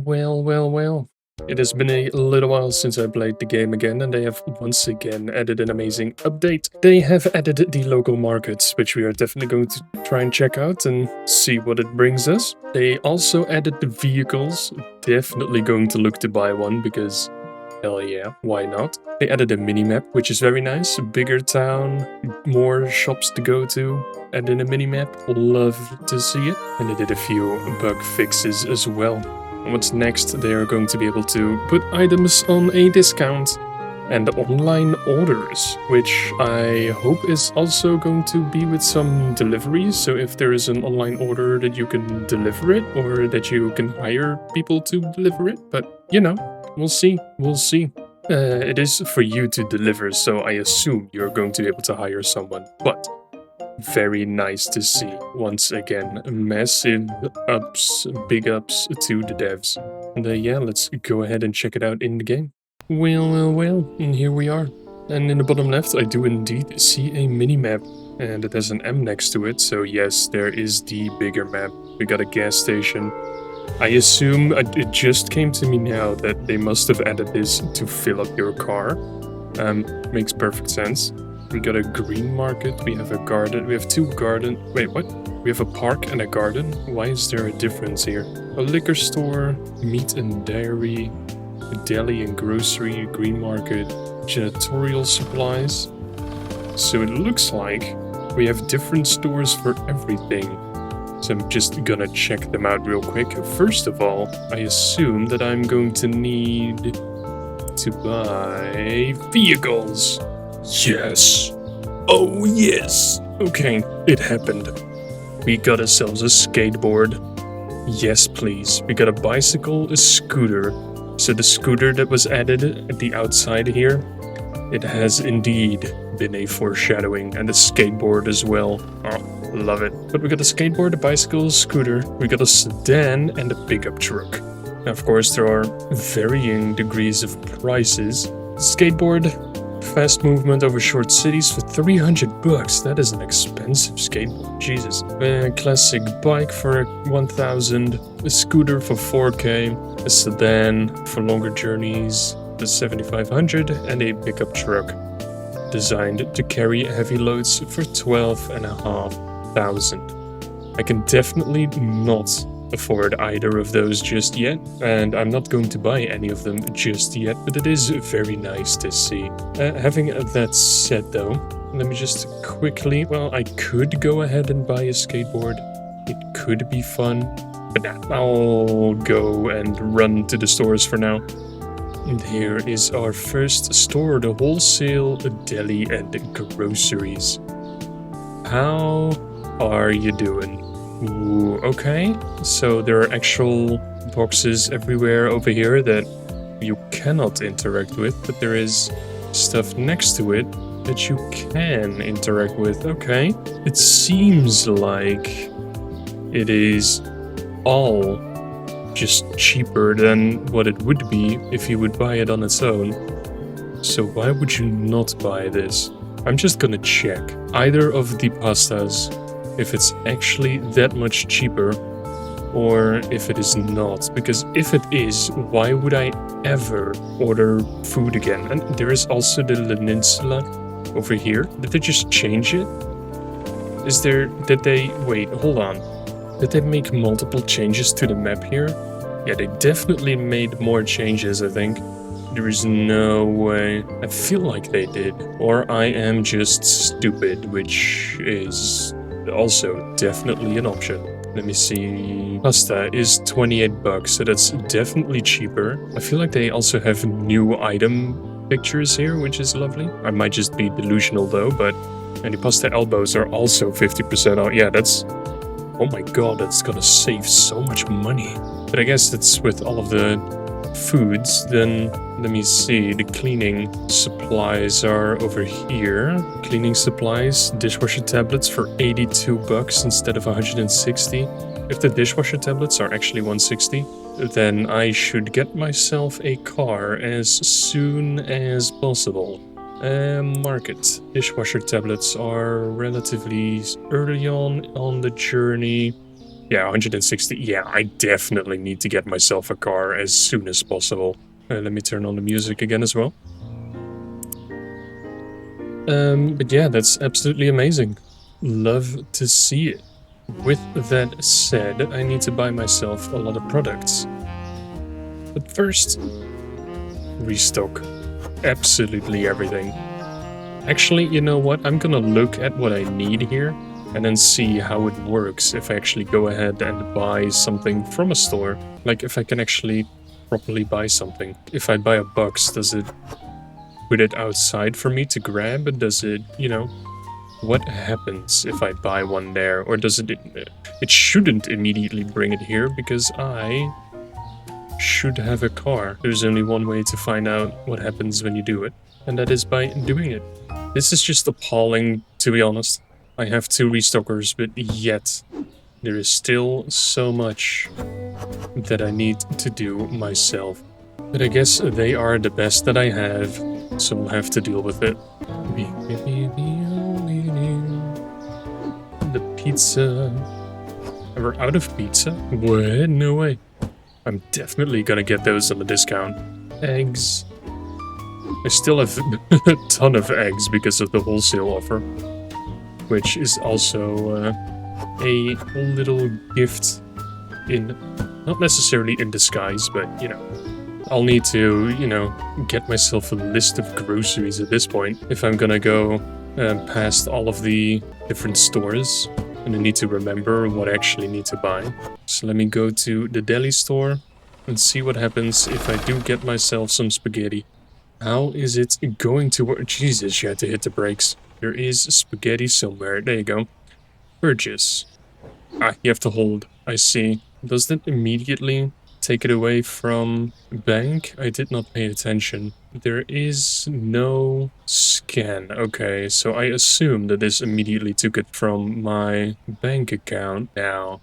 Well, well, well. It has been a little while since I played the game again, and they have once again added an amazing update. They have added the local markets, which we are definitely going to try and check out and see what it brings us. They also added the vehicles. Definitely going to look to buy one because, hell yeah, why not? They added a mini-map, which is very nice. A bigger town, more shops to go to, and in a mini-map. Love to see it. And they did a few bug fixes as well. What's next? They are going to be able to put items on a discount and online orders, which I hope is also going to be with some deliveries. So if there is an online order that you can deliver it or that you can hire people to deliver it, but you know, we'll see. We'll see. It is for you to deliver, so I assume you're going to be able to hire someone, but very nice to see. Once again, massive ups, big ups to the devs. And yeah, let's go ahead and check it out in the game. Well, and here we are. And in the bottom left, I do indeed see a mini-map, and it has an M next to it, so yes, there is the bigger map. We got a gas station. I assume it just came to me now that they must have added this to fill up your car. Makes perfect sense. We got a green market, we have a garden, we have two garden, wait, what? We have a park and a garden? Why is there a difference here? A liquor store, meat and dairy, a deli and grocery, green market, janitorial supplies. So it looks like we have different stores for everything. So I'm just gonna check them out real quick. First of all, I assume that I'm going to need to buy vehicles. Yes. Oh, yes. Okay, it happened. We got ourselves a skateboard. Yes, please. We got a bicycle, a scooter. So the scooter that was added at the outside here, it has indeed been a foreshadowing, and a skateboard as well. Oh, love it. But we got a skateboard, a bicycle, a scooter, we got a sedan, and a pickup truck. Now, of course, there are varying degrees of prices. Skateboard, fast movement over short cities for 300 bucks. That is an expensive skateboard. Jesus. A classic bike for 1,000. A scooter for 4K. A sedan for longer journeys for 7,500. And a pickup truck designed to carry heavy loads for 12,500. I can definitely not afford either of those just yet, and I'm not going to buy any of them just yet, but it is very nice to see. Having that said though, let me just quickly, well, I could go ahead and buy a skateboard. It could be fun, but nah, I'll go and run to the stores for now. And here is our first store, the wholesale deli and groceries. How are you doing? Ooh, okay, so there are actual boxes everywhere over here that you cannot interact with, but there is stuff next to it that you can interact with. Okay, it seems like it is all just cheaper than what it would be if you would buy it on its own. So why would you not buy this? I'm just gonna check either of the pastas, if it's actually that much cheaper, or if it is not. Because if it is, why would I ever order food again? And there is also the Peninsula over here. Did they just change it? Wait, hold on. Did they make multiple changes to the map here? Yeah, they definitely made more changes, I think. There is no way. I feel like they did. Or I am just stupid, which is also definitely an option. Let me see. Pasta is 28 bucks, so that's definitely cheaper. I feel like they also have new item pictures here, which is lovely. I might just be delusional though, but and the pasta elbows are also 50% off. Yeah, that's, oh my god, that's gonna save so much money. But I guess that's with all of the foods. Then let me see, the cleaning supplies are over here. Cleaning supplies, dishwasher tablets for 82 bucks instead of 160. If the dishwasher tablets are actually 160, then I should get myself a car as soon as possible. Market. Dishwasher tablets are relatively early on the journey. Yeah, 160. Yeah, I definitely need to get myself a car as soon as possible. Let me turn on the music again as well. But yeah, that's absolutely amazing. Love to see it. With that said, I need to buy myself a lot of products. But first, restock absolutely everything. Actually, you know what? I'm gonna look at what I need here and then see how it works if I actually go ahead and buy something from a store. Like if I can actually properly buy something. If I buy a box, does it put it outside for me to grab? Does it, you know, what happens if I buy one there? Or does it... It shouldn't immediately bring it here because I should have a car. There's only one way to find out what happens when you do it, and that is by doing it. This is just appalling, to be honest. I have 2 restockers, but yet there is still so much that I need to do myself. But I guess they are the best that I have, so I'll have to deal with it. The pizza. We're out of pizza? What? No way. I'm definitely gonna get those on the discount. Eggs. I still have a ton of eggs because of the wholesale offer, which is also a little gift in, not necessarily in disguise, but, you know, I'll need to, you know, get myself a list of groceries at this point if I'm gonna go past all of the different stores, and I need to remember what I actually need to buy. So let me go to the deli store and see what happens if I do get myself some spaghetti. How is it going to work? Jesus, you had to hit the brakes. There is spaghetti somewhere. There you go. Purchase. Ah, you have to hold. I see. Does that immediately take it away from bank? I did not pay attention. There is no scan. Okay, so I assume that this immediately took it from my bank account now.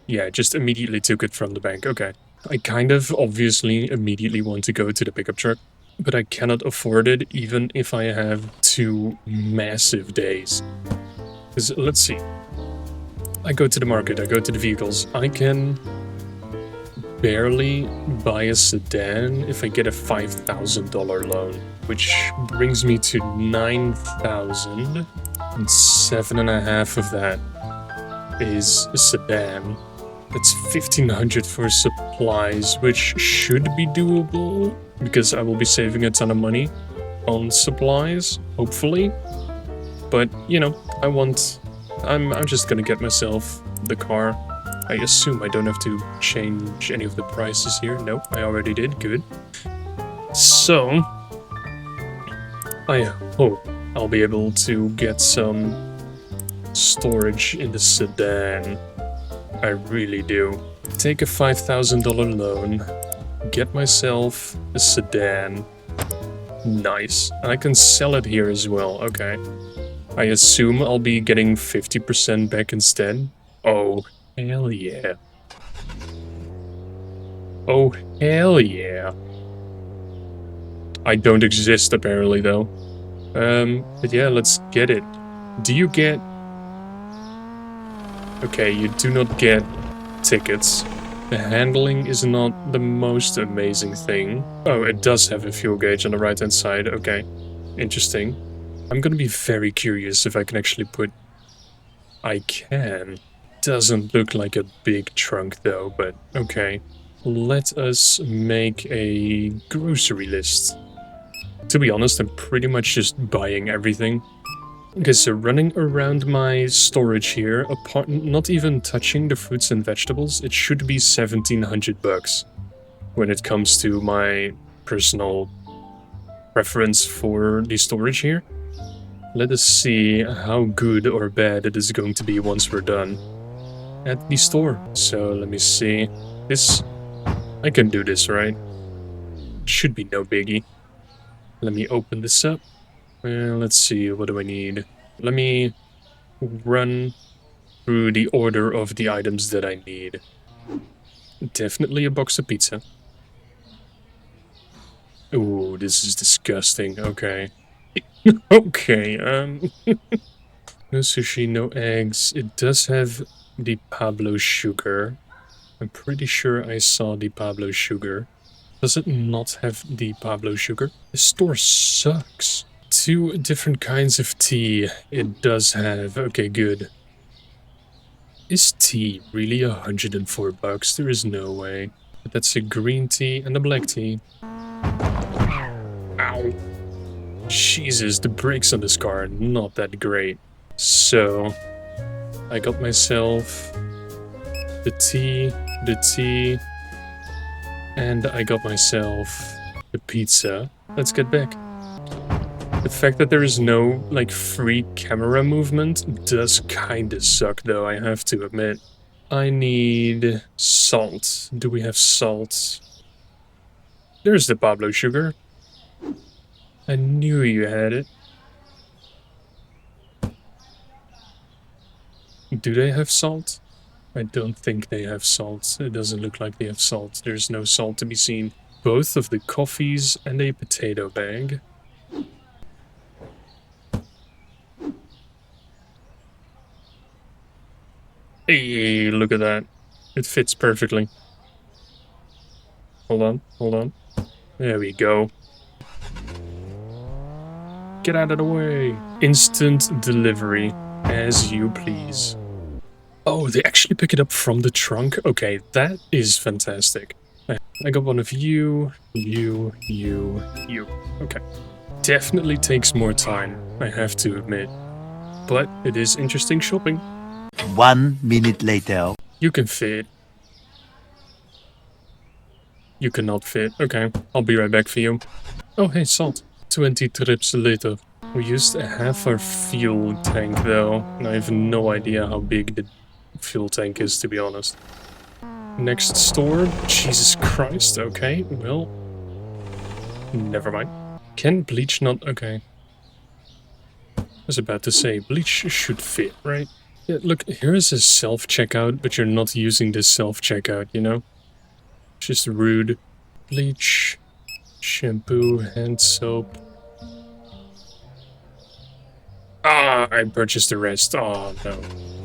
Yeah, just immediately took it from the bank. Okay. I kind of obviously immediately want to go to the pickup truck, but I cannot afford it even if I have 2 massive days. Because let's see. I go to the market, I go to the vehicles. I can barely buy a sedan if I get a $5,000 loan, which brings me to 9,000, and 7.5 of that is a sedan. That's 1,500 for supplies, which should be doable because I will be saving a ton of money on supplies, hopefully. But, you know, I'm just gonna get myself the car. I assume I don't have to change any of the prices here. Nope, I already did. Good. So, I hope I'll be able to get some storage in the sedan. I really do. Take a $5,000 loan, get myself a sedan. Nice. And I can sell it here as well. Okay. I assume I'll be getting 50% back instead. Oh, hell yeah. Oh, hell yeah. I don't exist, apparently, though. But yeah, let's get it. Do you get... Okay, you do not get tickets. The handling is not the most amazing thing. Oh, it does have a fuel gauge on the right-hand side. Okay, interesting. I'm gonna be very curious if I can actually put... I can. Doesn't look like a big trunk though, but okay. Let us make a grocery list. To be honest, I'm pretty much just buying everything. Okay, so running around my storage here, apart, not even touching the fruits and vegetables, it should be 1,700 bucks when it comes to my personal preference for the storage here. Let us see how good or bad it is going to be once we're done at the store. So let me see. This, I can do this, right? Should be no biggie. Let me open this up. Let's see, what do I need? Let me run through the order of the items that I need. Definitely a box of pizza. Ooh, this is disgusting. Okay. Okay, no sushi, no eggs. It does have the Pablo Sugar. I'm pretty sure I saw the Pablo Sugar. Does it not have the Pablo Sugar? The store sucks. 2 different kinds of tea it does have. Okay, good. Is tea really $104? There is no way. But that's a green tea and a black tea. Ow. Jesus, the brakes on this car are not that great. So, I got myself the tea, and I got myself the pizza. Let's get back. The fact that there is no, like, free camera movement does kinda suck, though, I have to admit. I need salt. Do we have salt? There's the Pablo Sugar. I knew you had it. Do they have salt? I don't think they have salt. It doesn't look like they have salt. There's no salt to be seen. Both of the coffees and a potato bag. Hey, look at that. It fits perfectly. Hold on, hold on. There we go. Get out of the way. Instant delivery, as you please. Oh, they actually pick it up from the trunk? Okay, that is fantastic. I got one of you. Okay. Definitely takes more time, I have to admit. But it is interesting shopping. 1 minute later. You can fit. You cannot fit. Okay, I'll be right back for you. Oh, hey, salt. 20 trips later. We used half our fuel tank, though, and I have no idea how big the fuel tank is, to be honest. Next store? Jesus Christ, okay, well... Never mind. Can bleach not... Okay. I was about to say, bleach should fit, right? Yeah, look, here is a self-checkout, but you're not using this self-checkout, you know? It's just rude. Bleach, shampoo, hand soap. Ah, I purchased the rest. Oh, no.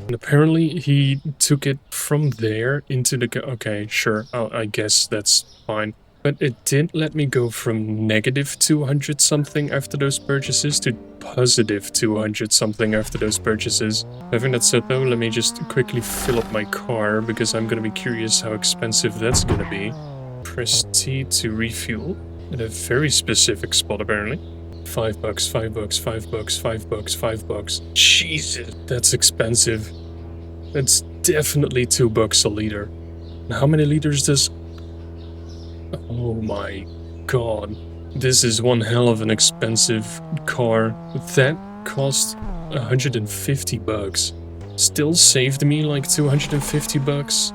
And apparently he took it from there into the... Okay, sure. I guess that's fine. But it didn't let me go from negative 200 something after those purchases to positive 200 something after those purchases. Having that said though, let me just quickly fill up my car because I'm gonna be curious how expensive that's gonna be. Press T to refuel at a very specific spot apparently. $5, $5, $5, $5, $5. Jesus, that's expensive. That's definitely $2 a liter. And how many liters does... Oh my god. This is one hell of an expensive car. That cost $150. Still saved me like $250.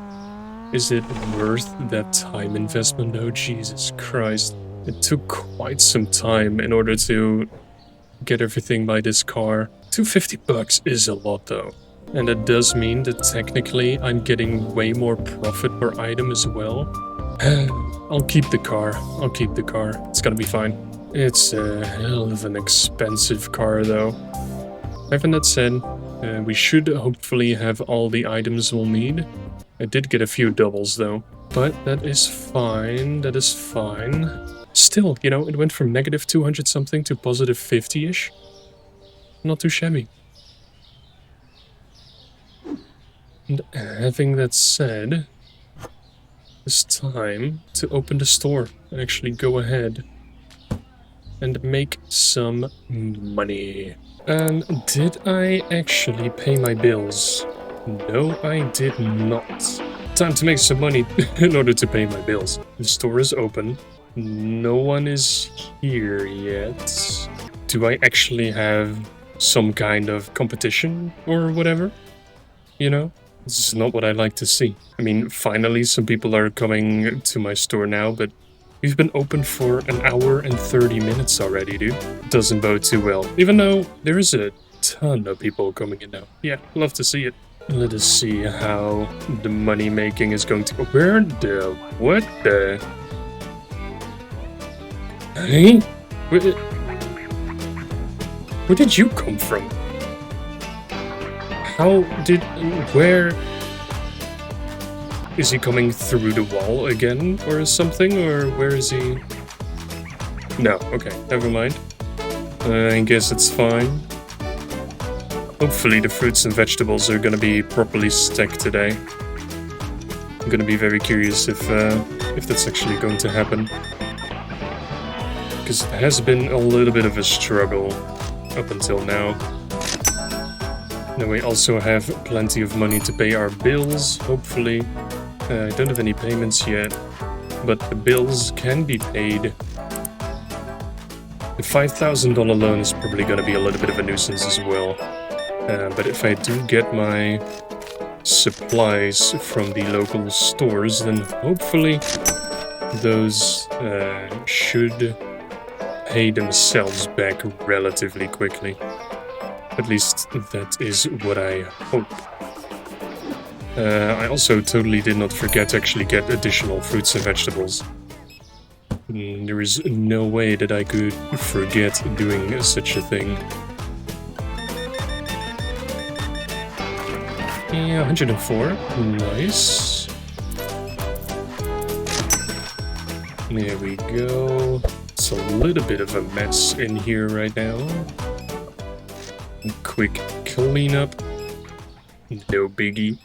Is it worth that time investment though? Jesus Christ. It took quite some time in order to get everything by this car. $250 is a lot though. And it does mean that technically I'm getting way more profit per item as well. I'll keep the car. I'll keep the car. It's gonna be fine. It's a hell of an expensive car though. Having that said, we should hopefully have all the items we'll need. I did get a few doubles though. But that is fine. That is fine. Still, you know, it went from negative 200 something to positive 50-ish. Not too shabby. And having that said, it's time to open the store and actually go ahead and make some money. And did I actually pay my bills? No, I did not. Time to make some money in order to pay my bills. The store is open. No one is here yet. Do I actually have some kind of competition or whatever? You know? This is not what I like to see. I mean, finally some people are coming to my store now, but we've been open for an hour and 30 minutes already, dude. Doesn't bode too well. Even though there is a ton of people coming in now. Yeah, love to see it. Let us see how the money making is going to... Where the... What the... Hey? Where did you come from? How did... Where... Is he coming through the wall again or something? Or where is he? No, okay, never mind. I guess it's fine. Hopefully the fruits and vegetables are gonna be properly stacked today. I'm gonna be very curious if that's actually going to happen. Because it has been a little bit of a struggle up until now. Then we also have plenty of money to pay our bills, hopefully. I don't have any payments yet, but the bills can be paid. The $5,000 loan is probably gonna be a little bit of a nuisance as well. But if I do get my supplies from the local stores, then hopefully those should pay themselves back relatively quickly. At least that is what I hope. I also totally did not forget to actually get additional fruits and vegetables. There is no way that I could forget doing such a thing. Yeah, 104. Nice. There we go. It's a little bit of a mess in here right now. Quick cleanup. No biggie.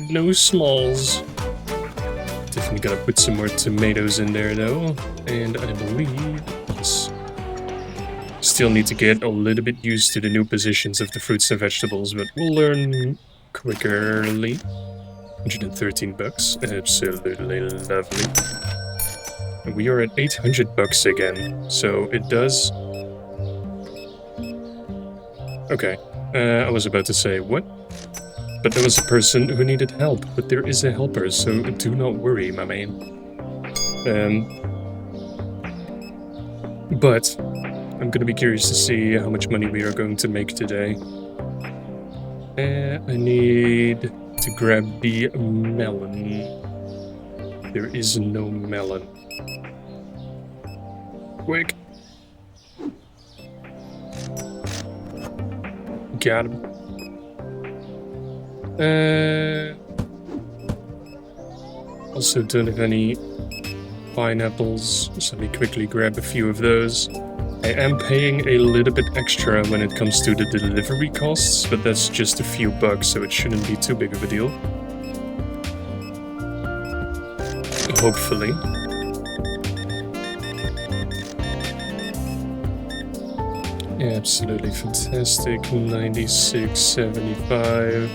No smalls. Definitely gotta put some more tomatoes in there though. And I believe... yes. Still need to get a little bit used to the new positions of the fruits and vegetables, but we'll learn quickly. 113 bucks. Absolutely lovely. And we are at 800 bucks again, so it does... okay. I was about to say, what? But there was a person who needed help, but there is a helper, so do not worry, my man. But I'm gonna be curious to see how much money we are going to make today. I need to grab the melon. There is no melon. Quick. Got him. Also don't have any pineapples, so let me quickly grab a few of those. I am paying a little bit extra when it comes to the delivery costs, but that's just a few bucks, so it shouldn't be too big of a deal. Hopefully. Absolutely fantastic. 96, 75.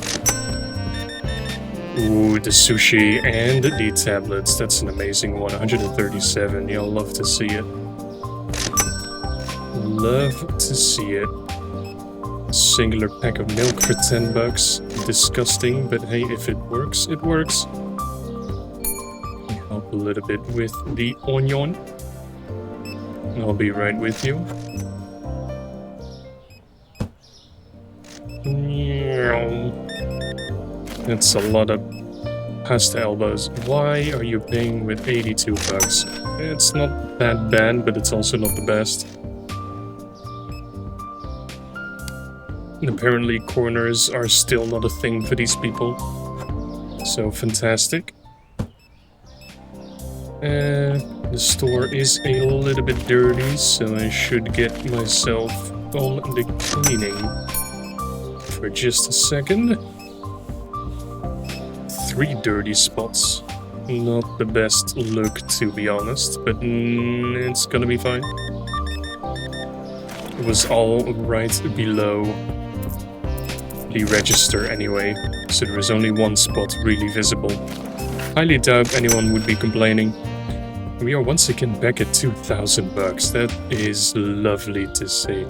Ooh, the sushi and the tablets. That's an amazing one. 137. You'll love to see it. Love to see it. Singular pack of milk for 10 bucks. Disgusting, but hey, if it works, it works. Help a little bit with the onion. I'll be right with you. That's a lot of pasta elbows. Why are you paying with 82 bucks? It's not that bad, but it's also not the best. And apparently corners are still not a thing for these people. So fantastic. The store is a little bit dirty, so I should get myself on the cleaning for just a second. 3 dirty spots. Not the best look, to be honest, but it's gonna be fine. It was all right below the register anyway, so there was only one spot really visible. Highly doubt anyone would be complaining. We are once again back at 2,000 bucks. That is lovely to see.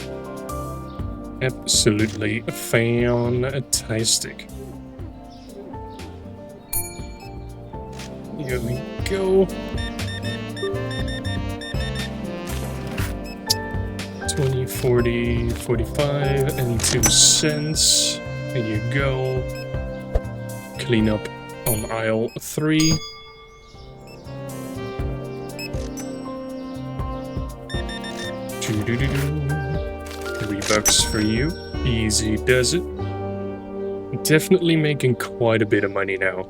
Absolutely fantastic. Here we go. 20, 40, 45, and 2 cents. There you go. Clean up on aisle 3. $3 for you. Easy does it. Definitely making quite a bit of money now.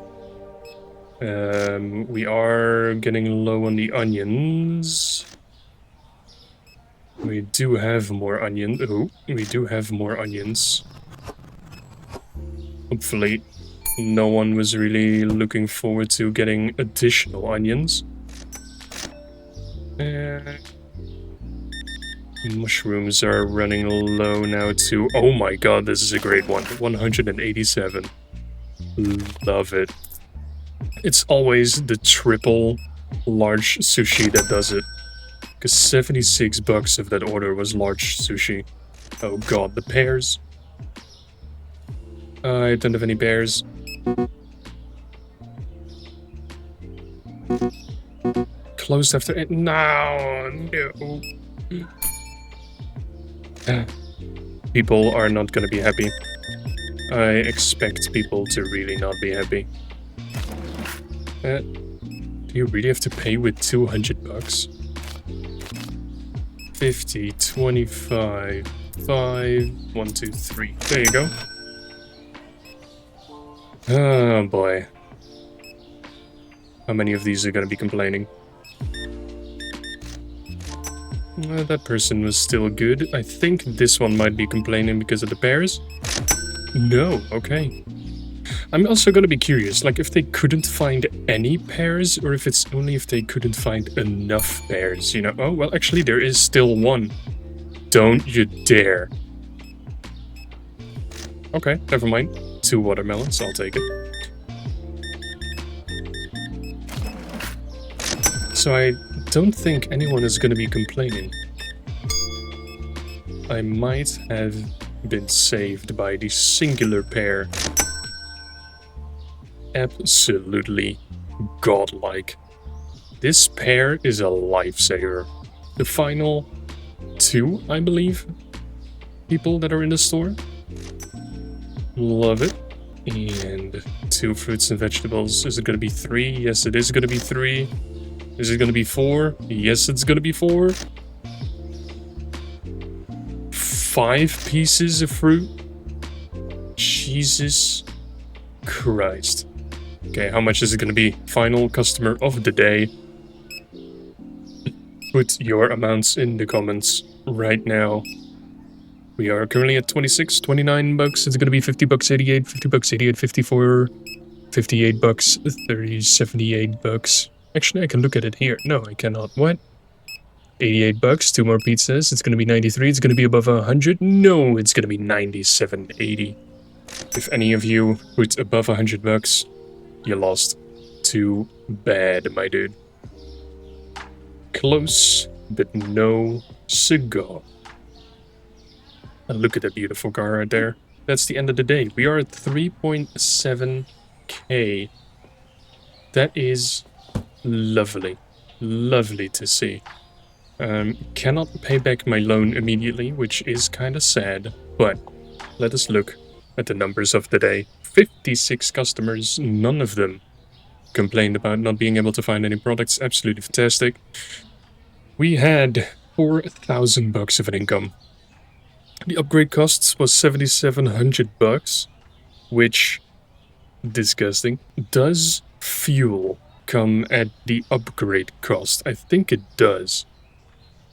We are getting low on the onions. We do have more onions. Oh, we do have more onions. Hopefully, no one was really looking forward to getting additional onions. Mushrooms are running low now too. Oh my god, this is a great one. 187. Love it. It's always the triple large sushi that does it. Because 76 bucks of that order was large sushi. Oh god, the pears. I don't have any pears. Closed after it. No. People are not gonna be happy. I expect people to really not be happy. Do you really have to pay with 200 bucks? 50, 25, 5, 1, 2, 3. There you go. Oh boy. How many of these are gonna be complaining? That person was still good. I think this one might be complaining because of the pears. No, okay. I'm also gonna be curious, like if they couldn't find any pears, or if it's only if they couldn't find enough pears, you know? Oh, well, actually there is still one. Don't you dare. Okay, never mind. 2 watermelons, I'll take it. So I don't think anyone is gonna be complaining. I might have been saved by the singular pear. Absolutely godlike. This pear is a lifesaver. The final 2, I believe, people that are in the store. Love it. And 2 fruits and vegetables. Is it gonna be 3? Yes, it is gonna be 3. Is it gonna be 4? Yes, it's gonna be 4. 5 pieces of fruit? Jesus Christ. Okay, how much is it gonna be? Final customer of the day. Put your amounts in the comments right now. We are currently at 26, 29 bucks. It's gonna be 50 bucks, 88, 50 bucks, 88, 54, 58 bucks, 30, 78 bucks. Actually, I can look at it here. No, I cannot. What? 88 bucks, 2 more pizzas. It's gonna be 93. It's gonna be above 100. No, it's gonna be 97.80. If any of you put above 100 bucks, you lost. Too bad, my dude. Close, but no cigar. And look at that beautiful car right there. That's the end of the day. We are at 3.7k. That is lovely. Lovely to see. Cannot pay back my loan immediately, which is kind of sad, but let us look at the numbers of the day. 56 customers, none of them complained about not being able to find any products. Absolutely fantastic. We had 4,000 bucks of an income. The upgrade costs was 7,700 bucks, which, disgusting. Does fuel come at the upgrade cost? I think it does.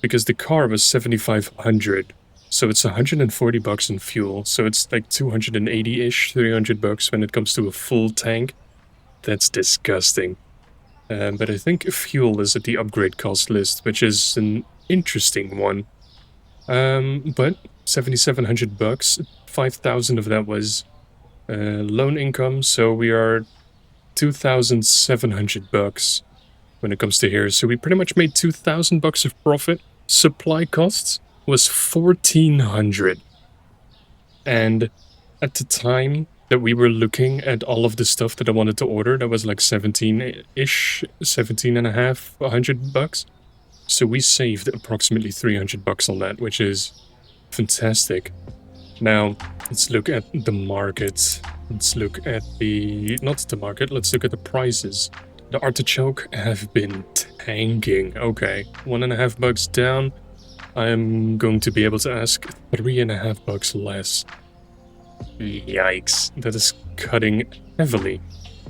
Because the car was 7,500, so it's 140 bucks in fuel, so it's like 280-ish, 300 bucks when it comes to a full tank. That's disgusting. But I think fuel is at the upgrade cost list, which is an interesting one. But 7,700 bucks, 5,000 of that was loan income, so we are 2,700 bucks when it comes to here. So we pretty much made 2,000 bucks of profit. Supply costs was 1,400. And at the time that we were looking at all of the stuff that I wanted to order, that was like 17-ish, 17 and a half, 100 bucks. So we saved approximately 300 bucks on that, which is fantastic. Now, let's look at the market. Let's look at the... not the market, let's look at the prices. The artichoke have been tanking. Okay, 1.5 bucks down. I'm going to be able to ask 3.5 bucks less. Yikes, that is cutting heavily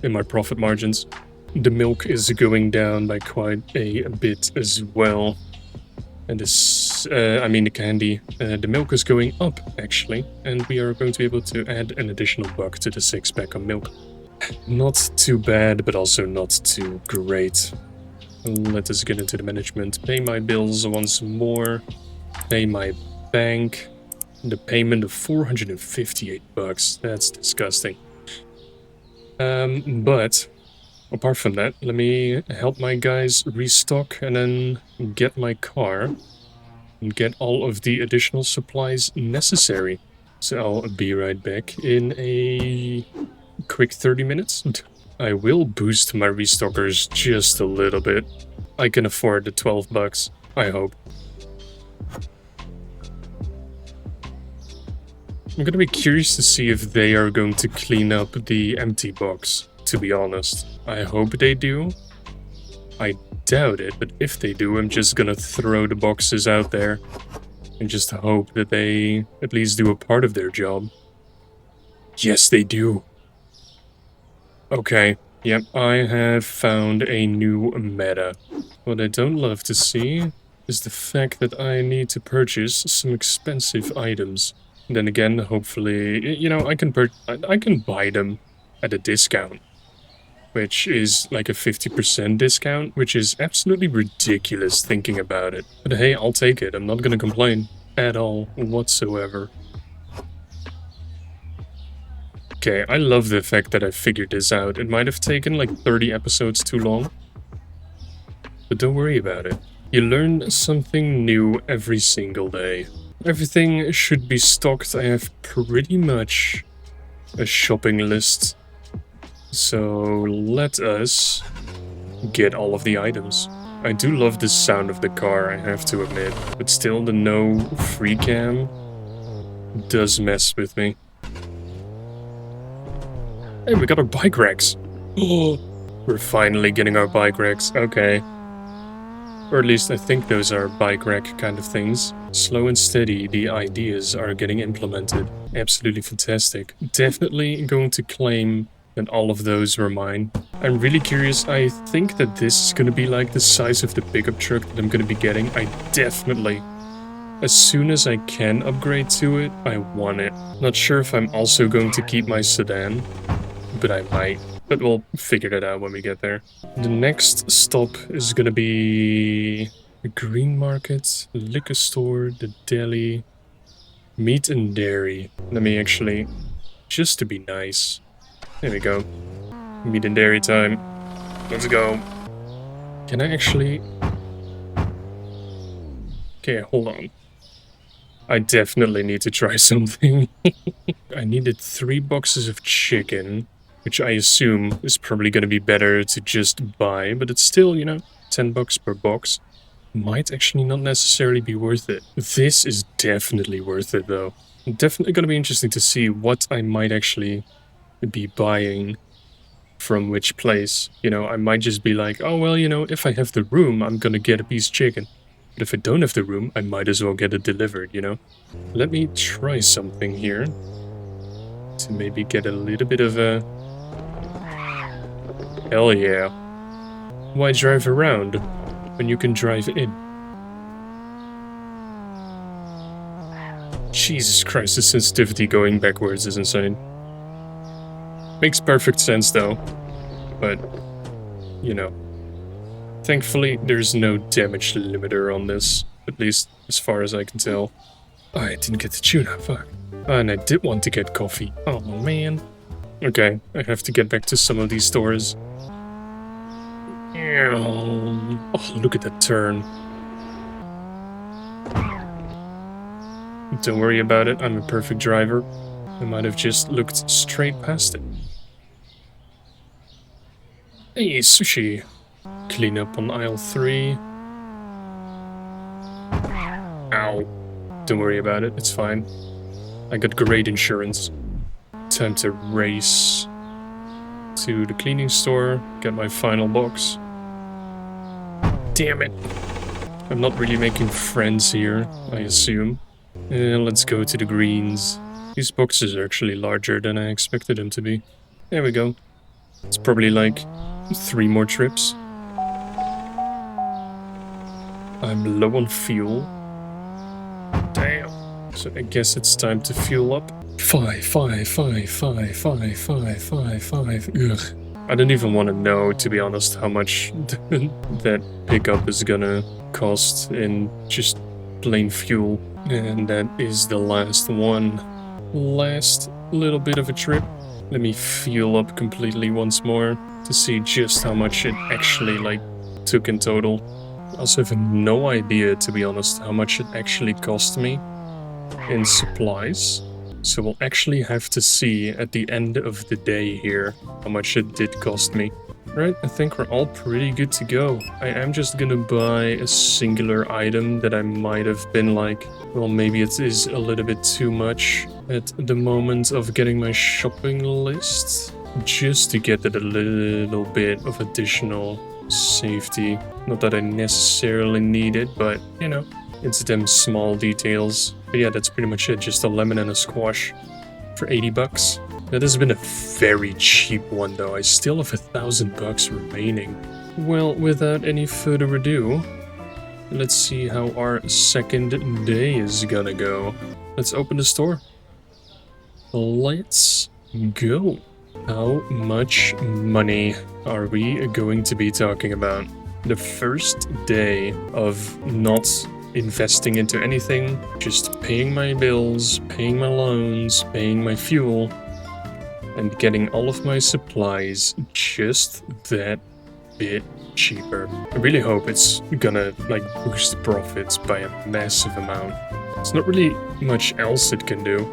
in my profit margins. the milk is going down by quite a bit as well. And this, I mean the candy, the milk is going up actually, and we are going to be able to add an additional buck to the 6-pack of milk. Not too bad, but also not too great. Let us get into the management. Pay my bills once more. Pay my bank. The payment of 458 bucks. That's disgusting. But apart from that, let me help my guys restock and then get my car and get all of the additional supplies necessary. So I'll be right back in a quick 30 minutes. I will boost my restockers just a little bit. I can afford the 12 bucks, I hope. I'm gonna be curious to see if they are going to clean up the empty box, to be honest. I hope they do. I doubt it, but if they do, I'm just gonna throw the boxes out there and just hope that they at least do a part of their job. Yes, they do. Okay, yep, I have found a new meta. What I don't love to see is the fact that I need to purchase some expensive items. Then again, hopefully, you know, I can buy them at a discount, which is like a 50% discount, which is absolutely ridiculous thinking about it. But hey, I'll take it. I'm not gonna complain at all whatsoever. Okay, I love the fact that I figured this out. It might have taken like 30 episodes too long, but don't worry about it. You learn something new every single day. Everything should be stocked. I have pretty much a shopping list. So let us get all of the items. I do love the sound of the car, I have to admit. But still, the no free cam does mess with me. Hey, we got our bike racks. Oh, we're finally getting our bike racks. Okay. Or at least I think those are bike rack kind of things. Slow and steady, the ideas are getting implemented. Absolutely fantastic. Definitely going to claim that all of those were mine. I'm really curious. I think that this is going to be like the size of the pickup truck that I'm going to be getting. I definitely, as soon as I can upgrade to it, I want it. Not sure if I'm also going to keep my sedan, but I might. But we'll figure that out when we get there. The next stop is gonna be the green market, the liquor store, the deli, meat and dairy. Let me actually, just to be nice. There we go. Meat and dairy time. Let's go. Can I actually... Okay, hold on. I definitely need to try something. I needed 3 boxes of chicken, which I assume is probably going to be better to just buy, but it's still, you know, 10 bucks per box. Might actually not necessarily be worth it. This is definitely worth it, though. Definitely going to be interesting to see what I might actually be buying from which place. You know, I might just be like, oh, well, you know, if I have the room, I'm going to get a piece of chicken. But if I don't have the room, I might as well get it delivered, you know? Let me try something here to maybe get a little bit of a... Hell yeah. Why drive around when you can drive in? Jesus Christ, the sensitivity going backwards is insane. Makes perfect sense though, but, you know. Thankfully, there's no damage limiter on this, at least as far as I can tell. Oh, I didn't get the tuna, fuck. And I did want to get coffee. Oh man. Okay, I have to get back to some of these stores. Oh, look at that turn. Don't worry about it, I'm a perfect driver. I might have just looked straight past it. Hey, sushi. Clean up on aisle 3. Ow. Don't worry about it, it's fine. I got great insurance. Time to race to the cleaning store, get my final box. Damn it. I'm not really making friends here, I assume. Let's go to the greens. These boxes are actually larger than I expected them to be. There we go. It's probably like 3 more trips. I'm low on fuel. Damn. So I guess it's time to fuel up. 5. Ugh. I don't even want to know, to be honest, how much that pickup is gonna cost in just plain fuel. And that is the last one. Last little bit of a trip. Let me fuel up completely once more to see just how much it actually, like, took in total. I also have no idea, to be honest, how much it actually cost me in supplies. So we'll actually have to see at the end of the day here how much it did cost me. Right, I think we're all pretty good to go. I am just gonna buy a singular item that I might have been like, well, maybe it is a little bit too much at the moment of getting my shopping list, just to get it a little bit of additional safety. Not that I necessarily need it, but, you know, it's them small details. But yeah, that's pretty much it, just a lemon and a squash for 80 bucks. That has been a very cheap one though, I still have $1,000 remaining. Well, without any further ado, let's see how our second day is gonna go. Let's open the store. Let's go. How much money are we going to be talking about? The first day of not investing into anything, just paying my bills, paying my loans, paying my fuel, and getting all of my supplies just that bit cheaper. I really hope it's gonna, like, boost profits by a massive amount. There's not really much else it can do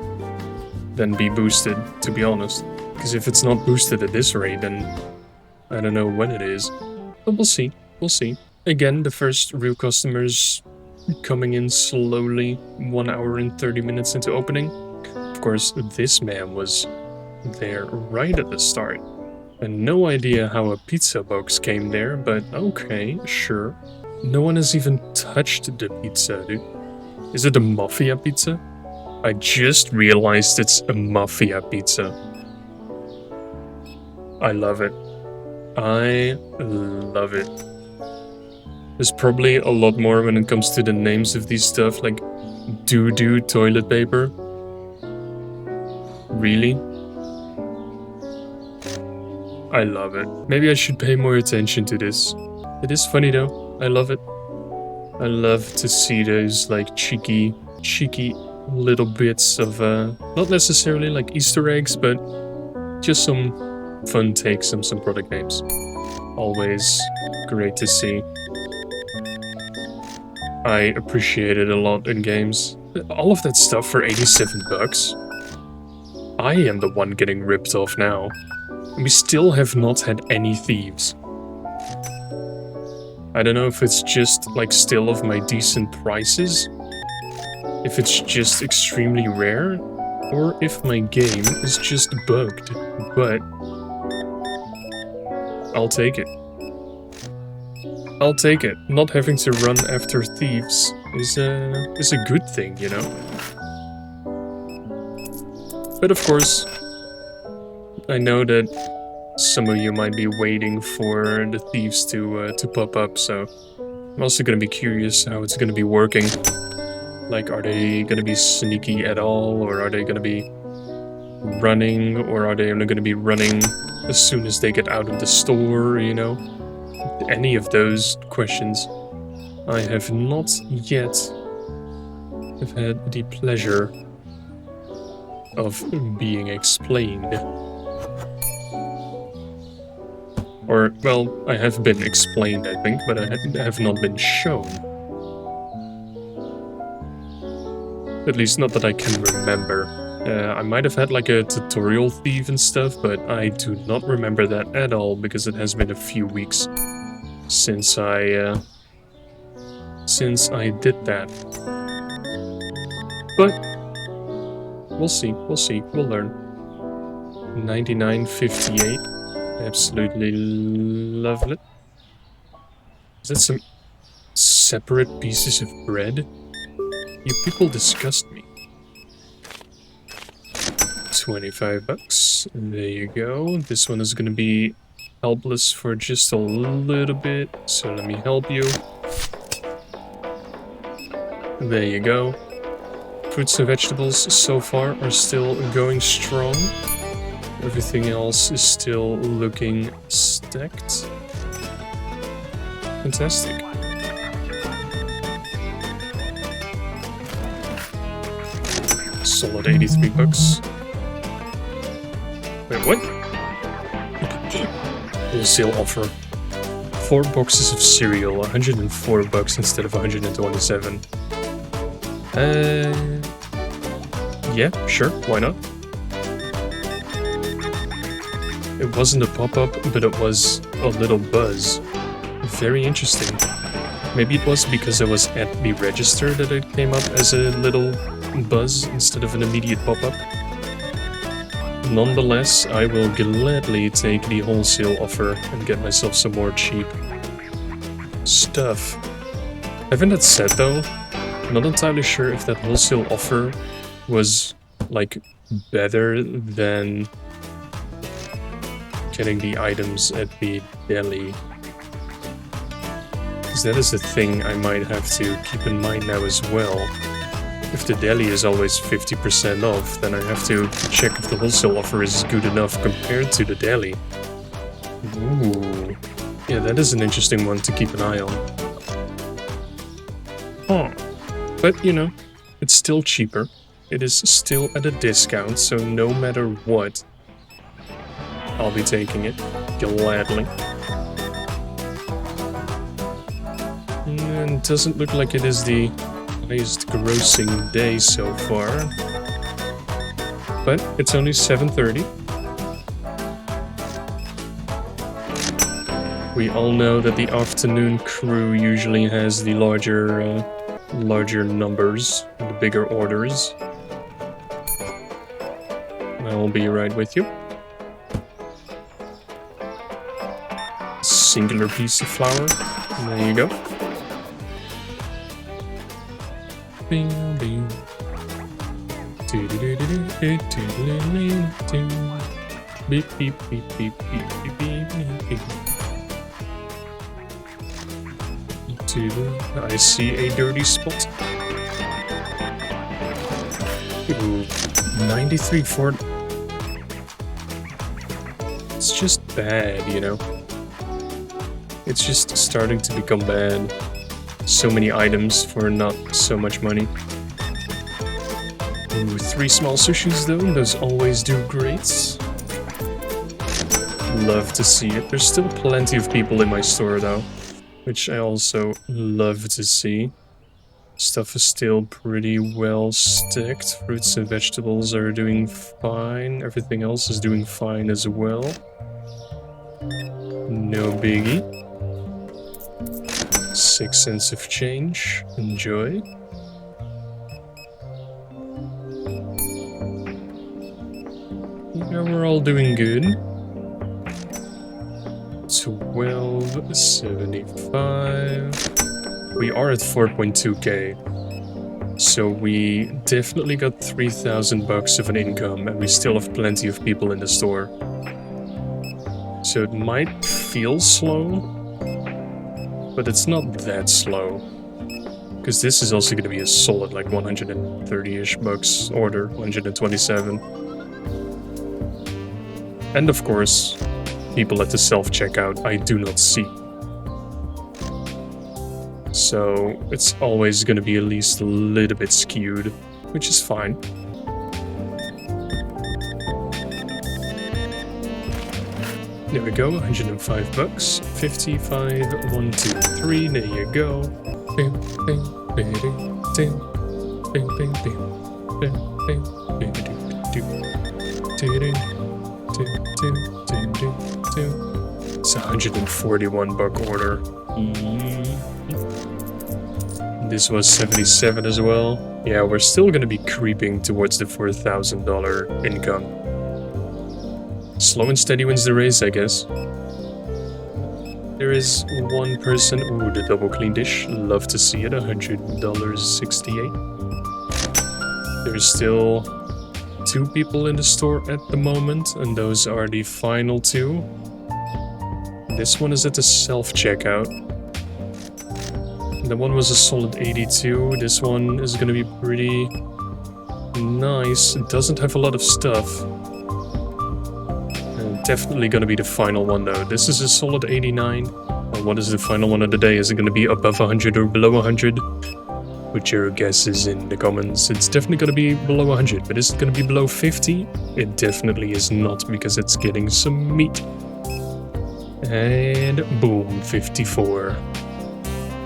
than be boosted, to be honest. Because if it's not boosted at this rate, then I don't know when it is. But we'll see, we'll see. Again, the first real customers coming in slowly, 1 hour and 30 minutes into opening. Of course, this man was there right at the start. And no idea how a pizza box came there, but okay, sure. No one has even touched the pizza, dude. Is it a mafia pizza? I just realized it's a mafia pizza. I love it. I love it. There's probably a lot more when it comes to the names of these stuff, like doo-doo toilet paper. Really? I love it. Maybe I should pay more attention to this. It is funny though. I love it. I love to see those like cheeky little bits of, not necessarily like Easter eggs, but just some fun takes on some product names. Always great to see. I appreciate it a lot in games. All of that stuff for 87 bucks. I am the one getting ripped off now. And we still have not had any thieves. I don't know if it's just, like, still of my decent prices, if it's just extremely rare, or if my game is just bugged, but I'll take it. I'll take it. Not having to run after thieves is a good thing, you know? But of course, I know that some of you might be waiting for the thieves to pop up, so I'm also gonna be curious how it's gonna be working. Like, are they gonna be sneaky at all, or are they gonna be running, or are they only gonna be running as soon as they get out of the store, you know? Any of those questions I have not yet have had the pleasure of being explained. Or, well, I have been explained, I think, but I have not been shown. At least not that I can remember. I might have had like a tutorial thief and stuff, but I do not remember that at all, because it has been a few weeks since I did that. But we'll see, we'll learn. 99.58. Absolutely lovely. Is that some separate pieces of bread? You people disgust me. 25 bucks. There you go. This one is gonna be helpless for just a little bit, so let me help you. There you go. Fruits and vegetables so far are still going strong. Everything else is still looking stacked. Fantastic. Solid 83 bucks. Wait, what? Wholesale offer. 4 boxes of cereal, 104 bucks instead of 127. Yeah, sure, why not? It wasn't a pop-up, but it was a little buzz. Very interesting. Maybe it was because I was at the register that it came up as a little buzz instead of an immediate pop-up. Nonetheless, I will gladly take the wholesale offer and get myself some more cheap stuff. Having that said though, I'm not entirely sure if that wholesale offer was, like, better than getting the items at the deli. Because that is a thing I might have to keep in mind now as well. If the deli is always 50% off, then I have to check if the wholesale offer is good enough compared to the deli. Ooh. Yeah, that is an interesting one to keep an eye on. Huh. But, you know, it's still cheaper. It is still at a discount, so no matter what, I'll be taking it gladly. And it doesn't look like it is the highest grossing day so far. But it's only 7:30. We all know that the afternoon crew usually has the larger numbers, the bigger orders. I'll be right with you. Singular piece of flour. There you go. Bing, bing. Beep, beep, beep, beep, beep, beep, beep, beep. I see a dirty spot. Ooh, 93 for... It's just bad, you know? It's just starting to become bad. So many items for not so much money. Ooh, 3 small sushis though, those always do great. Love to see it. There's still plenty of people in my store though, which I also love to see. Stuff is still pretty well stacked. Fruits and vegetables are doing fine. Everything else is doing fine as well. No biggie. 6 cents of change. Enjoy. Yeah, we're all doing good. 12.75. We are at 4.2k. So we definitely got 3,000 bucks of an income, and we still have plenty of people in the store. So it might feel slow, but it's not that slow. Because this is also going to be a solid, like 130-ish bucks order, 127. And of course, people at the self-checkout I do not see. So it's always going to be at least a little bit skewed, which is fine. There we go, 105 bucks. 55, 1, 2, 3, there you go. Bing, bing, bing, bing, bing, bing, bing, bing, bing, bing, it's a 141 buck order. This was 77 as well. Yeah, we're still gonna be creeping towards the $4,000 income. Slow and steady wins the race, I guess. There is one person. Ooh, the double clean dish. Love to see it. $100.68. There's still 2 people in the store at the moment, and those are the final 2. This one is at the self-checkout. That one was a solid 82. This one is gonna be pretty nice. It doesn't have a lot of stuff. Definitely gonna be the final one though. This is a solid 89. And what is the final one of the day? Is it gonna be above 100 or below 100? Put your guesses in the comments. It's definitely gonna be below 100, but is it gonna be below 50? It definitely is not, because it's getting some meat. And boom, 54.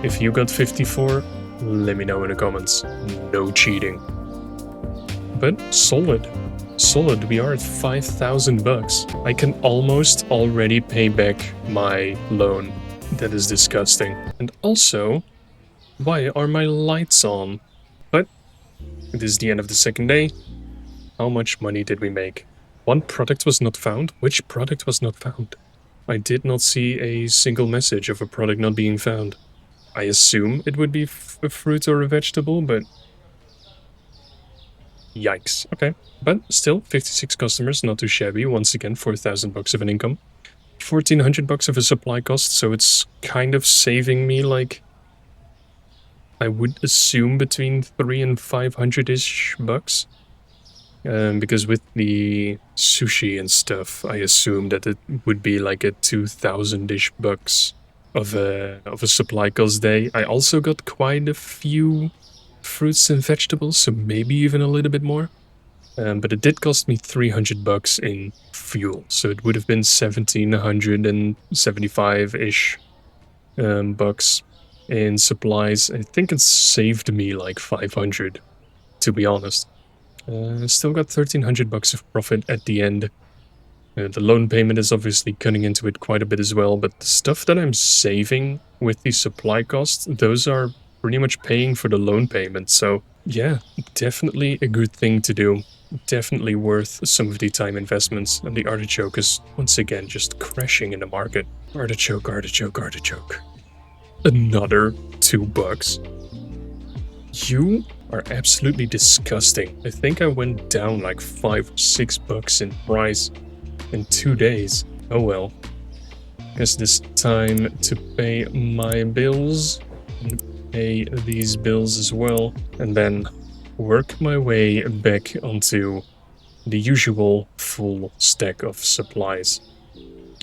If you got 54, let me know in the comments. No cheating. But solid. Solid, we are at 5,000 bucks. I can almost already pay back my loan. That is disgusting. And also, why are my lights on? But it is the end of the second day. How much money did we make? One product was not found. Which product was not found? I did not see a single message of a product not being found. I assume it would be a fruit or a vegetable, but yikes. Okay, but still, 56 customers, not too shabby. Once again, 4,000 bucks of an income. 1,400 bucks of a supply cost, so it's kind of saving me, like, I would assume between 300 and 500-ish bucks. Because with the sushi and stuff, I assume that it would be like a 2,000-ish bucks of a supply cost day. I also got quite a few fruits and vegetables, so maybe even a little bit more. But it did cost me 300 bucks in fuel, so it would have been 1,775-ish bucks in supplies. I think it saved me like 500, to be honest. Still got 1,300 bucks of profit at the end. The loan payment is obviously cutting into it quite a bit as well, but the stuff that I'm saving with the supply costs, those are pretty much paying for the loan payment. So yeah, definitely a good thing to do. Definitely worth some of the time investments. And the artichoke is once again just crashing in the market. Artichoke, artichoke, artichoke. Another $2. You are absolutely disgusting. I think I went down like 5 or 6 bucks in price in 2 days. Oh well. Guess it's time to pay my bills. And pay these bills as well. And then work my way back onto the usual full stack of supplies.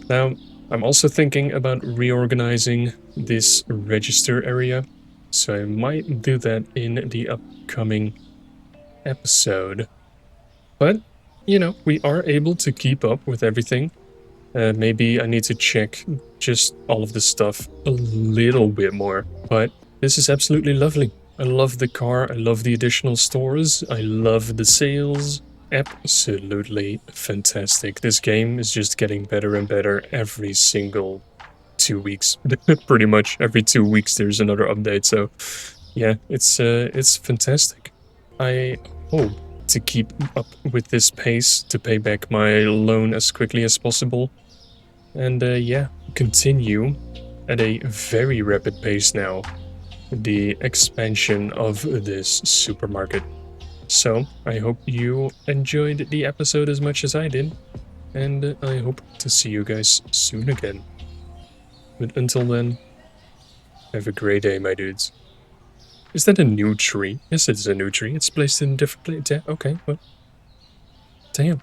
Now, I'm also thinking about reorganizing this register area. So I might do that in the upcoming episode. But, you know, we are able to keep up with everything. Maybe I need to check just all of this stuff a little bit more. But this is absolutely lovely. I love the car. I love the additional stores. I love the sales. Absolutely fantastic. This game is just getting better and better every single 2 weeks. Pretty much every 2 weeks there's another update, so yeah, it's fantastic. I hope to keep up with this pace to pay back my loan as quickly as possible, and yeah, continue at a very rapid pace now the expansion of this supermarket. So I hope you enjoyed the episode as much as I did, and I hope to see you guys soon again. But until then, have a great day, my dudes. Is that a new tree? Yes, it's a new tree. It's placed in a different place. Yeah, okay, well, damn.